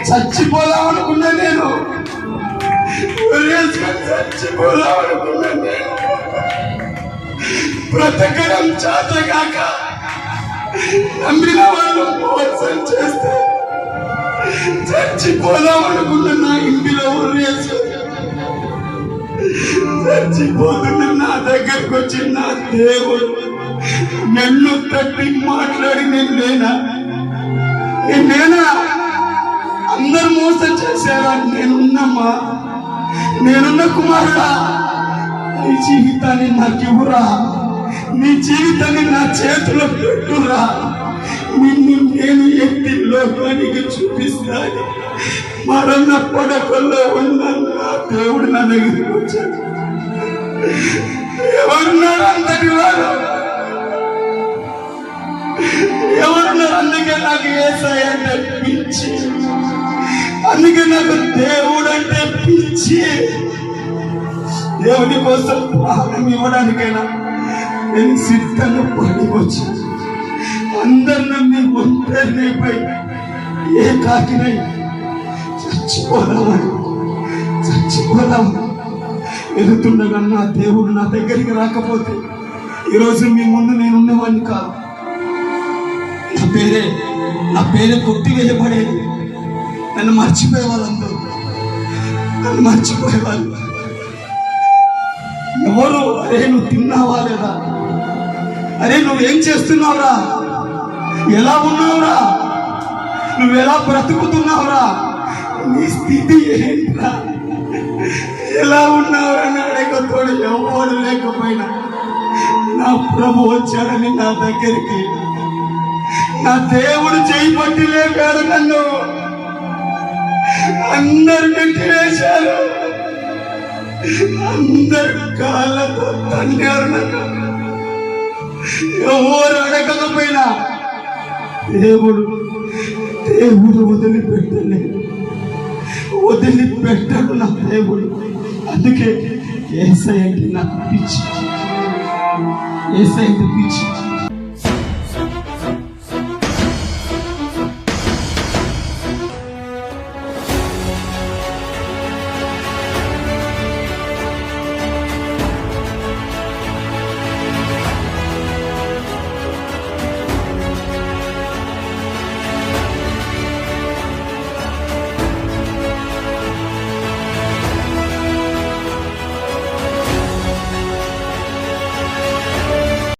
చచ్చిపోదామనుకున్నా నేను, చచ్చిపోదామనుకున్నా నేను. బ్రతకడం చేతగాక నమ్మిన వాళ్ళు మోసం చేస్తే చచ్చిపోదామనుకున్నా. నా ఇంటిలో చచ్చిపోతున్నా నా దగ్గరకు వచ్చి నా దేవుడు నన్ను తట్టి మాట్లాడి నేనేనా అందరు మోసం చేశారా? నేనున్నమ్మా, నేనున్న కుమారుడా, నీ జీవితాన్ని నాకు ఇవ్వరా, నీ జీవితాన్ని నా చేతిలో పెట్టురా, నిన్ను నేను ఎత్తి లోకానికి చూపిస్తాను. మరణ పడకల్లో ఉన్న నా దేవుడు నా దగ్గరికి వచ్చాడు. ఎవరున్నారు అంతటి వారు? ఎవరున్నారు? అందుకే నాకు యేసయ్య అంటే పిచ్చి, అందుకే నాకు దేవుడు అంటే పిచ్చి. దేవుడి కోసం ప్రాణం ఇవ్వడానికైనా నేను సిద్ధంగా పడి వచ్చాను. అందరు నన్ను ఒంటరినైపోయి ఏ కాకినై చచ్చిపోదామని వెళుతుండగా నా దేవుడు నా దగ్గరికి రాకపోతే ఈరోజు మీ ముందు నేను ఉన్నవాడిని కాదు. నా పేరే కొట్టివేయబడేది. నన్ను మర్చిపోయే వాళ్ళందరూ, నన్ను మర్చిపోయేవాళ్ళు. ఎవరు? అరే నువ్వు తిన్నావా లేదా? అరే నువ్వేం చేస్తున్నావురా? ఎలా ఉన్నావురా? నువ్వెలా బ్రతుకుతున్నావురా? నీ స్థితి ఏంట్రా? ఎలా ఉన్నావురని అడగతోడు ఎవరు లేకపోయినా నా ప్రభు వచ్చాడని నా దగ్గరికి. నా దేవుడు చేయి పట్టి లేపాడు నన్ను. అందరు నెట్టివేశారు, అందరు కాళ్ళతో తన్నారు నన్ను. ఎవరు అడగకపోయినా దేవుడు వదిలిపెట్టాడు నా దేవుడు. అందుకే యేసయ్య అంటే నాకు పిచ్చి, యేసయ్య అంటే పిచ్చి.